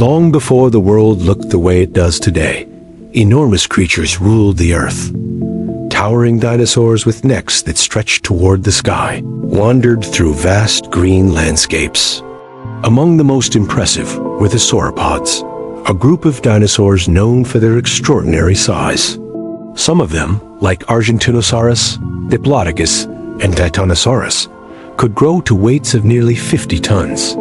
Long before the world looked the way it does today, enormous creatures ruled the earth. Towering dinosaurs with necks that stretched toward the sky wandered through vast green landscapes. Among the most impressive were the sauropods, a group of dinosaurs known for their extraordinary size. Some of them, like Argentinosaurus, Diplodocus, and Titanosaurus, could grow to weights of nearly 50 tons.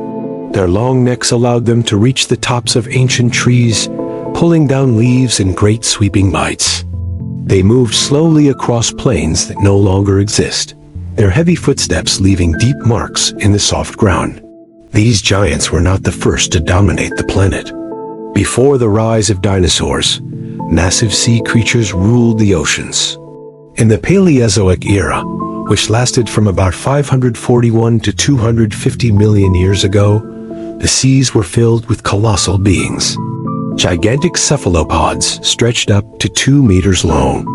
Their long necks allowed them to reach the tops of ancient trees, pulling down leaves in great sweeping bites. They moved slowly across plains that no longer exist, their heavy footsteps leaving deep marks in the soft ground. These giants were not the first to dominate the planet. Before the rise of dinosaurs, massive sea creatures ruled the oceans. In the Paleozoic era, which lasted from about 541 to 250 million years ago, the seas were filled with colossal beings. Gigantic cephalopods stretched up to 2 meters long.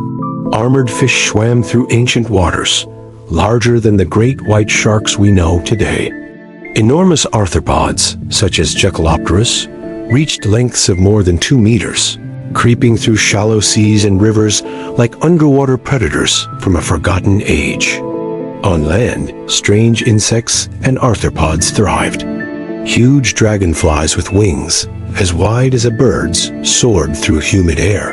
Armored fish swam through ancient waters, larger than the great white sharks we know today. Enormous arthropods, such as Quetzalcoatlus, reached lengths of more than 2 meters, creeping through shallow seas and rivers like underwater predators from a forgotten age. On land, strange insects and arthropods thrived. Huge dragonflies with wings as wide as a bird's soared through humid air.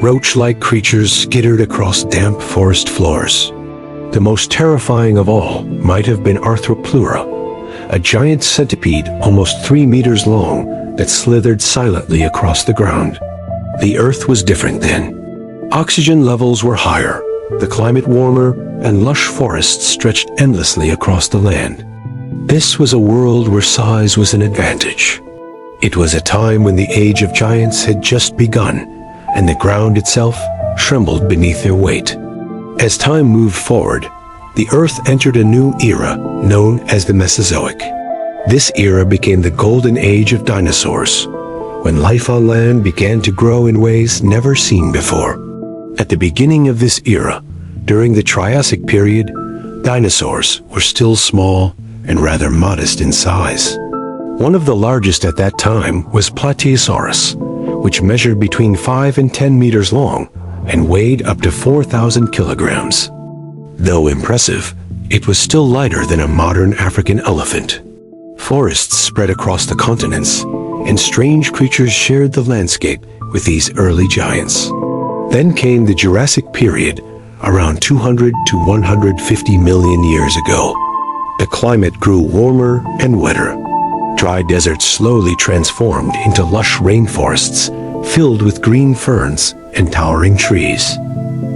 Roach-like creatures skittered across damp forest floors. The most terrifying of all might have been Arthropleura, a giant centipede almost 3 meters long that slithered silently across the ground. The Earth was different then. Oxygen levels were higher, the climate warmer, and lush forests stretched endlessly across the land. This was a world where size was an advantage. It was a time when the age of giants had just begun, and the ground itself trembled beneath their weight. As time moved forward, the Earth entered a new era known as the Mesozoic. This era became the golden age of dinosaurs, when life on land began to grow in ways never seen before. At the beginning of this era, during the Triassic period, dinosaurs were still small and rather modest in size. One of the largest at that time was Plateosaurus, which measured between 5 and 10 meters long and weighed up to 4,000 kilograms. Though impressive, it was still lighter than a modern African elephant. Forests spread across the continents, and strange creatures shared the landscape with these early giants. Then came the Jurassic period, around 200 to 150 million years ago. The climate grew warmer and wetter. Dry deserts slowly transformed into lush rainforests filled with green ferns and towering trees.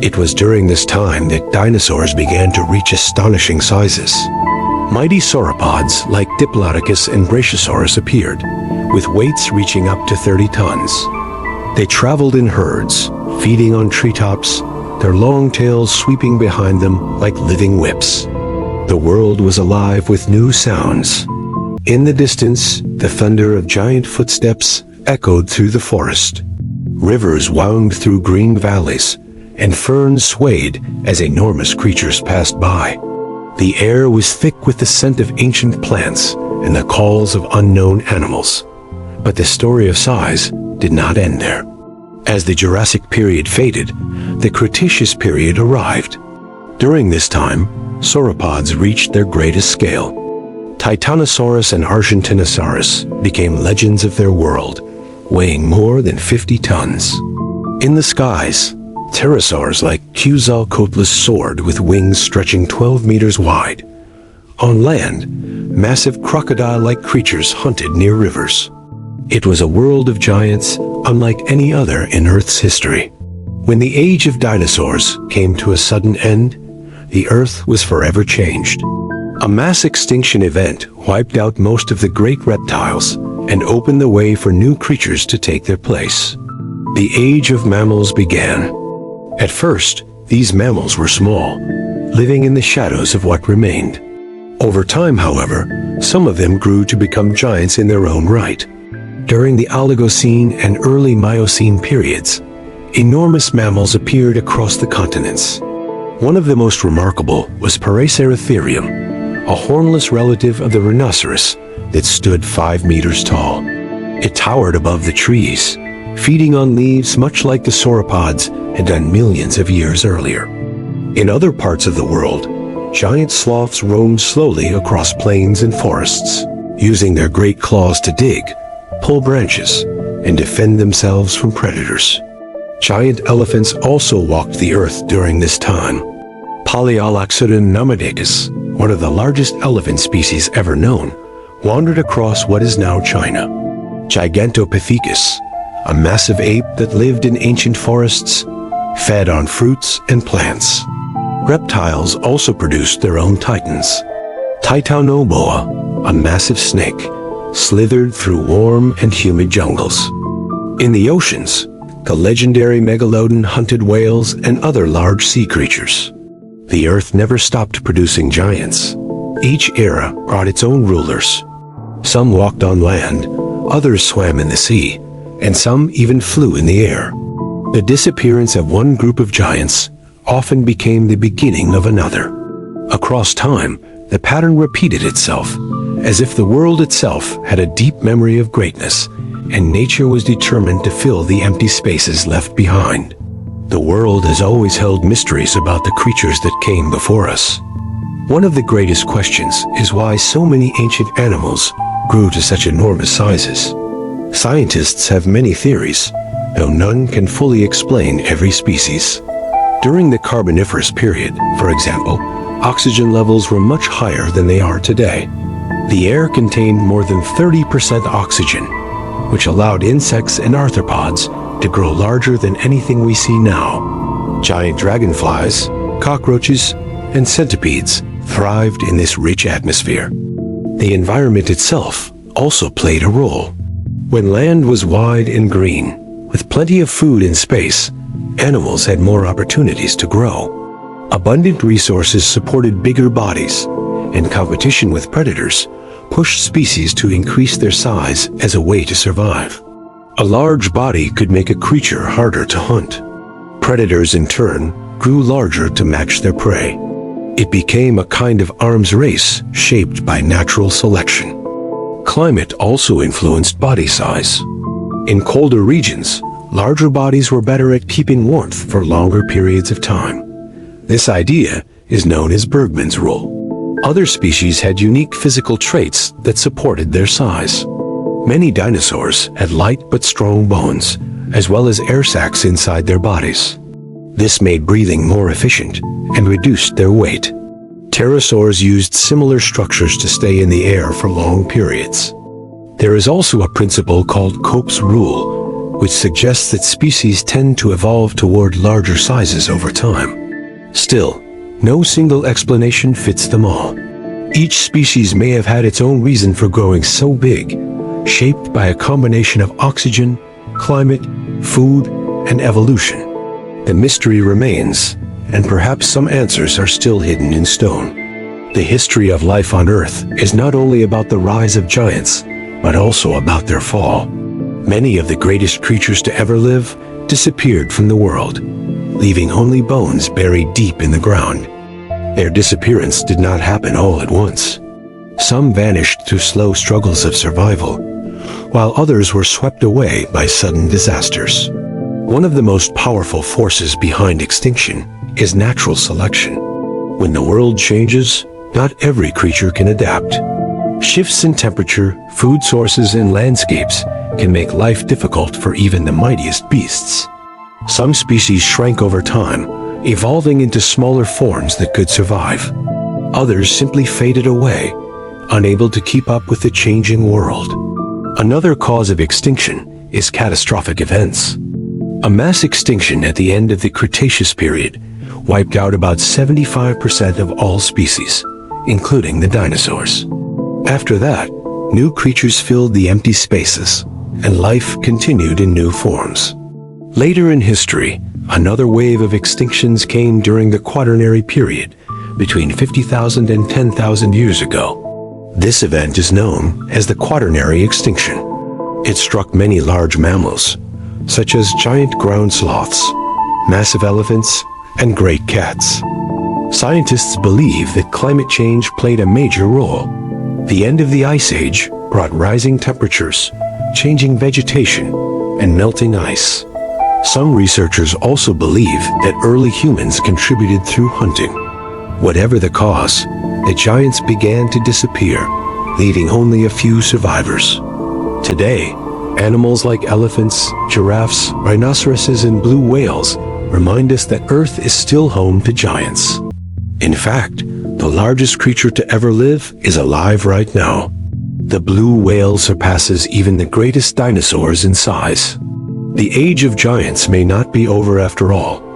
It was during this time that dinosaurs began to reach astonishing sizes. Mighty sauropods like Diplodocus and Brachiosaurus appeared, with weights reaching up to 30 tons. They traveled in herds, feeding on treetops, their long tails sweeping behind them like living whips. The world was alive with new sounds. In the distance, the thunder of giant footsteps echoed through the forest. Rivers wound through green valleys, and ferns swayed as enormous creatures passed by. The air was thick with the scent of ancient plants and the calls of unknown animals. But the story of size did not end there. As the Jurassic period faded, the Cretaceous period arrived. During this time, sauropods reached their greatest scale. Titanosaurus and Argentinosaurus became legends of their world, weighing more than 50 tons. In the skies, pterosaurs like quetzalcoatlus soared with wings stretching 12 meters wide. On land, massive crocodile-like creatures hunted near rivers. It was a world of giants unlike any other in Earth's history. When the age of dinosaurs came to a sudden end, the Earth was forever changed. A mass extinction event wiped out most of the great reptiles and opened the way for new creatures to take their place. The age of mammals began. At first, these mammals were small, living in the shadows of what remained. Over time, however, some of them grew to become giants in their own right. During the Oligocene and early Miocene periods, enormous mammals appeared across the continents. One of the most remarkable was Paraceratherium, a hornless relative of the rhinoceros that stood 5 meters tall. It towered above the trees, feeding on leaves much like the sauropods had done millions of years earlier. In other parts of the world, giant sloths roamed slowly across plains and forests, using their great claws to dig, pull branches, and defend themselves from predators. Giant elephants also walked the earth during this time. Paleozoic nomadicus, one of the largest elephant species ever known, wandered across what is now China. Gigantopithecus, a massive ape that lived in ancient forests, fed on fruits and plants. Reptiles also produced their own titans. Titanoboa, a massive snake, slithered through warm and humid jungles. In the oceans, the legendary megalodon hunted whales and other large sea creatures. The earth never stopped producing giants. Each era brought its own rulers. Some walked on land, others swam in the sea, and some even flew in the air. The disappearance of one group of giants often became the beginning of another. Across time, the pattern repeated itself, as if the world itself had a deep memory of greatness, and nature was determined to fill the empty spaces left behind. The world has always held mysteries about the creatures that came before us. One of the greatest questions is why so many ancient animals grew to such enormous sizes. Scientists have many theories, though none can fully explain every species. During the Carboniferous period, for example, oxygen levels were much higher than they are today. The air contained more than 30% oxygen, which allowed insects and arthropods to grow larger than anything we see now. Giant dragonflies, cockroaches, and centipedes thrived in this rich atmosphere. The environment itself also played a role. When land was wide and green, with plenty of food and space, animals had more opportunities to grow. Abundant resources supported bigger bodies, and competition with predators pushed species to increase their size as a way to survive. A large body could make a creature harder to hunt. Predators, in turn, grew larger to match their prey. It became a kind of arms race shaped by natural selection. Climate also influenced body size. In colder regions, larger bodies were better at keeping warmth for longer periods of time. This idea is known as Bergmann's rule. Other species had unique physical traits that supported their size. Many dinosaurs had light but strong bones, as well as air sacs inside their bodies. This made breathing more efficient and reduced their weight. Pterosaurs used similar structures to stay in the air for long periods. There is also a principle called Cope's rule, which suggests that species tend to evolve toward larger sizes over time. Still, no single explanation fits them all. Each species may have had its own reason for growing so big, shaped by a combination of oxygen, climate, food, and evolution. The mystery remains, and perhaps some answers are still hidden in stone. The history of life on Earth is not only about the rise of giants, but also about their fall. Many of the greatest creatures to ever live disappeared from the world, leaving only bones buried deep in the ground. Their disappearance did not happen all at once. Some vanished through slow struggles of survival, while others were swept away by sudden disasters. One of the most powerful forces behind extinction is natural selection. When the world changes, not every creature can adapt. Shifts in temperature, food sources, and landscapes can make life difficult for even the mightiest beasts. Some species shrank over time, evolving into smaller forms that could survive. Others simply faded away, unable to keep up with the changing world. Another cause of extinction is catastrophic events. A mass extinction at the end of the Cretaceous period wiped out about 75% of all species, including the dinosaurs. After that, new creatures filled the empty spaces, and life continued in new forms. Later in history, another wave of extinctions came during the Quaternary period, between 50,000 and 10,000 years ago. This event is known as the Quaternary extinction. It struck many large mammals, such as giant ground sloths, massive elephants, and great cats. Scientists believe that climate change played a major role. The end of the Ice Age brought rising temperatures, changing vegetation and melting ice. Some researchers also believe that early humans contributed through hunting. Whatever the cause, the giants began to disappear, leaving only a few survivors. Today, animals like elephants, giraffes, rhinoceroses, and blue whales remind us that Earth is still home to giants. In fact, the largest creature to ever live is alive right now. The blue whale surpasses even the greatest dinosaurs in size. The age of giants may not be over after all.